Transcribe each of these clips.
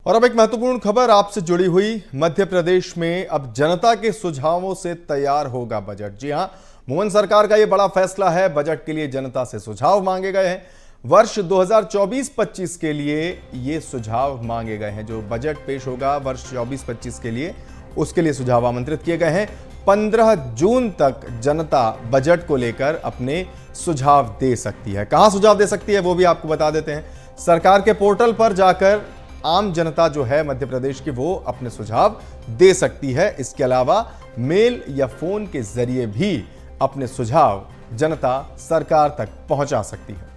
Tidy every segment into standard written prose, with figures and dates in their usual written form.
और अब एक महत्वपूर्ण खबर आपसे जुड़ी हुई। मध्य प्रदेश में अब जनता के सुझावों से तैयार होगा बजट। जी हां, मोहन सरकार का यह बड़ा फैसला है। बजट के लिए जनता से सुझाव मांगे गए हैं। वर्ष 2024-25 के लिए ये सुझाव मांगे गए हैं। जो बजट पेश होगा वर्ष 24-25 के लिए, उसके लिए सुझाव आमंत्रित किए गए हैं। 15 जून तक जनता बजट को लेकर अपने सुझाव दे सकती है। कहां सुझाव दे सकती है वो भी आपको बता देते हैं। सरकार के पोर्टल पर जाकर आम जनता जो है मध्य प्रदेश की, वो अपने सुझाव दे सकती है। इसके अलावा मेल या फोन के जरिए भी अपने सुझाव जनता सरकार तक पहुंचा सकती है।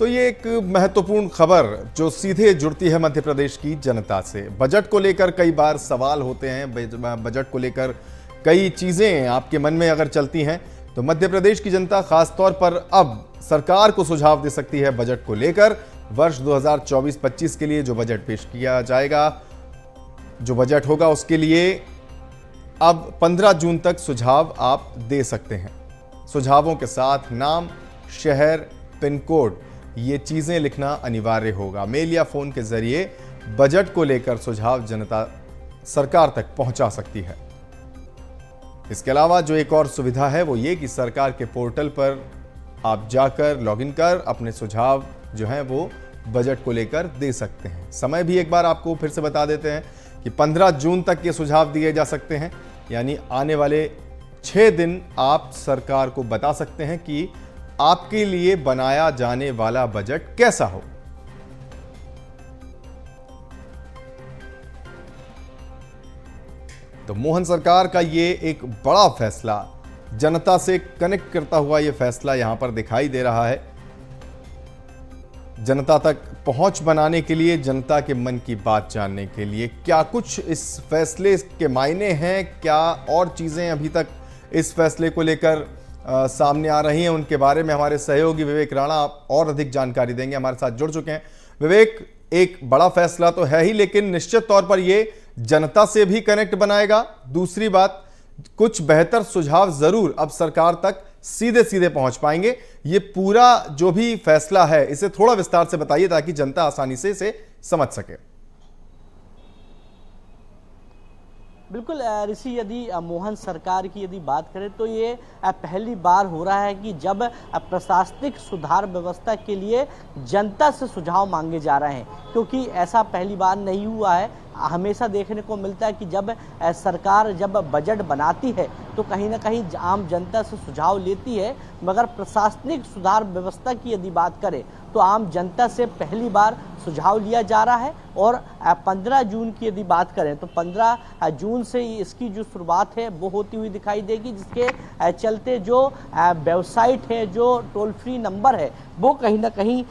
तो ये एक महत्वपूर्ण खबर जो सीधे जुड़ती है मध्य प्रदेश की जनता से। बजट को लेकर कई बार सवाल होते हैं, बजट को लेकर कई चीजें आपके मन में अगर चलती हैं, तो मध्य प्रदेश की जनता खासतौर पर अब सरकार को सुझाव दे सकती है बजट को लेकर। वर्ष 2024-25 के लिए जो बजट पेश किया जाएगा, जो बजट होगा, उसके लिए अब 15 जून तक सुझाव आप दे सकते हैं। सुझावों के साथ नाम, शहर, पिन कोड, ये चीजें लिखना अनिवार्य होगा। मेल या फोन के जरिए बजट को लेकर सुझाव जनता सरकार तक पहुंचा सकती है। इसके अलावा जो एक और सुविधा है वो ये कि सरकार के पोर्टल पर आप जाकर लॉगिन कर अपने सुझाव जो हैं वो बजट को लेकर दे सकते हैं। समय भी एक बार आपको फिर से बता देते हैं कि 15 जून तक ये सुझाव दिए जा सकते हैं। यानी आने वाले 6 दिन आप सरकार को बता सकते हैं कि आपके लिए बनाया जाने वाला बजट कैसा हो। तो मोहन सरकार का ये एक बड़ा फैसला, जनता से कनेक्ट करता हुआ ये फैसला यहां पर दिखाई दे रहा है। जनता तक पहुंच बनाने के लिए, जनता के मन की बात जानने के लिए, क्या कुछ इस फैसले के मायने हैं, क्या और चीजें अभी तक इस फैसले को लेकर सामने आ रही हैं, उनके बारे में हमारे सहयोगी विवेक राणा और अधिक जानकारी देंगे। हमारे साथ जुड़ चुके हैं। विवेक, एक बड़ा फैसला तो है ही, लेकिन निश्चित तौर पर यह जनता से भी कनेक्ट बनाएगा। दूसरी बात, कुछ बेहतर सुझाव जरूर अब सरकार तक सीधे सीधे पहुंच पाएंगे। ये पूरा जो भी फैसला है, इसे थोड़ा विस्तार से बताइए ताकि जनता आसानी से इसे समझ सके। बिल्कुल ऋषि, यदि मोहन सरकार की यदि बात करें तो ये पहली बार हो रहा है कि जब प्रशासनिक सुधार व्यवस्था के लिए जनता से सुझाव मांगे जा रहे हैं, क्योंकि ऐसा पहली बार नहीं हुआ है। हमेशा देखने को मिलता है कि जब सरकार जब बजट बनाती है तो कहीं ना कहीं आम जनता से सुझाव लेती है, मगर प्रशासनिक सुधार व्यवस्था की यदि बात करें तो आम जनता से पहली बार सुझाव लिया जा रहा है। और 15 जून की यदि बात करें तो 15 जून से इसकी जो शुरुआत है वो होती हुई दिखाई देगी, जिसके चलते जो वेबसाइट है, जो टोल फ्री नंबर है, वो कहीं ना कहीं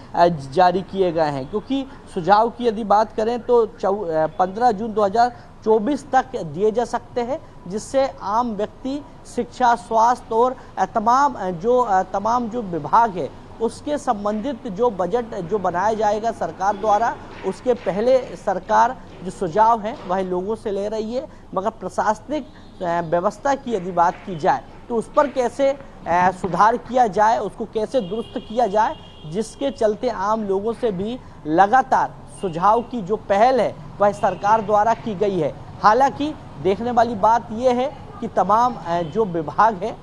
जारी किए गए हैं। क्योंकि सुझाव की यदि बात करें तो 15 जून 2024 तक दिए जा सकते हैं, जिससे आम व्यक्ति शिक्षा, स्वास्थ्य और तमाम जो विभाग है उसके संबंधित जो बजट जो बनाया जाएगा सरकार द्वारा, उसके पहले सरकार जो सुझाव हैं वह लोगों से ले रही है। मगर प्रशासनिक व्यवस्था की यदि बात की जाए तो उस पर कैसे सुधार किया जाए, उसको कैसे दुरुस्त किया जाए, जिसके चलते आम लोगों से भी लगातार सुझाव की जो पहल है वह सरकार द्वारा की गई है। हालांकि देखने वाली बात यह है कि तमाम जो विभाग है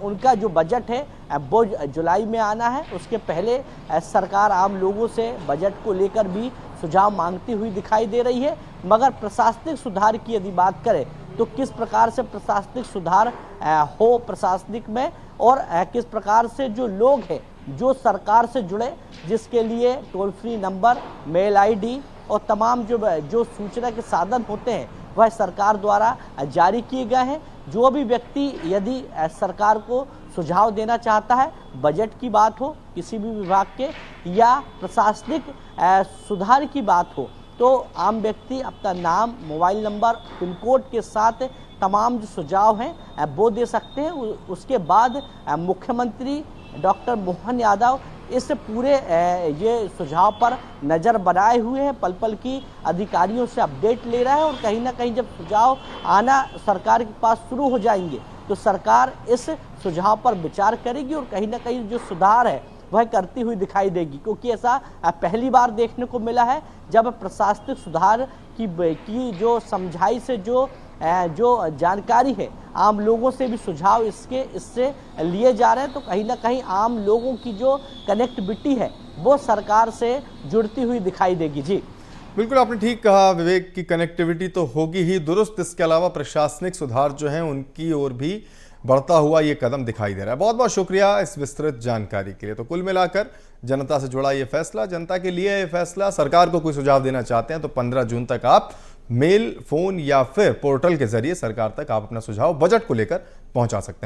उनका जो बजट है वो जुलाई में आना है। उसके पहले सरकार आम लोगों से बजट को लेकर भी सुझाव मांगती हुई दिखाई दे रही है। मगर प्रशासनिक सुधार की यदि बात करें तो किस प्रकार से प्रशासनिक सुधार हो प्रशासनिक में, और किस प्रकार से जो लोग हैं जो सरकार से जुड़े, जिसके लिए toll free number, mail ID और तमाम जो सूचना के साधन होते हैं वह सरकार द्वारा जारी किए गए हैं। जो भी व्यक्ति यदि सरकार को सुझाव देना चाहता है, बजट की बात हो, किसी भी विभाग के या प्रशासनिक सुधार की बात हो, तो आम व्यक्ति अपना नाम, मोबाइल नंबर, पिन कोड के साथ तमाम जो सुझाव हैं वो दे सकते हैं। उसके बाद मुख्यमंत्री डॉक्टर मोहन यादव इस पूरे ये सुझाव पर नज़र बनाए हुए है, पल पल की अधिकारियों से अपडेट ले रहा है और कहीं ना कहीं जब सुझाव आना सरकार के पास शुरू हो जाएंगे तो सरकार इस सुझाव पर विचार करेगी और कहीं ना कहीं जो सुधार है वह करती हुई दिखाई देगी, क्योंकि ऐसा पहली बार देखने को मिला है जब प्रशासनिक सुधार की जो समझाई से जो जानकारी है आम लोगों से भी सुझाव इससे लिए जा रहे हैं, तो कहीं ना कहीं आम लोगों की जो कनेक्टिविटी है वो सरकार से जुड़ती हुई दिखाई देगी। जी बिल्कुल आपने ठीक कहा विवेक, की कनेक्टिविटी तो होगी ही दुरुस्त, इसके अलावा प्रशासनिक सुधार जो हैं उनकी ओर भी बढ़ता हुआ ये कदम दिखाई दे रहा है। बहुत बहुत शुक्रिया इस विस्तृत जानकारी के लिए। तो कुल मिलाकर जनता से जुड़ा ये फैसला, जनता के लिए ये फैसला, सरकार को कोई सुझाव देना चाहते हैं तो 15 जून तक आप मेल, फोन या फिर पोर्टल के जरिए सरकार तक आप अपना सुझाव बजट को लेकर पहुंचा सकते हैं।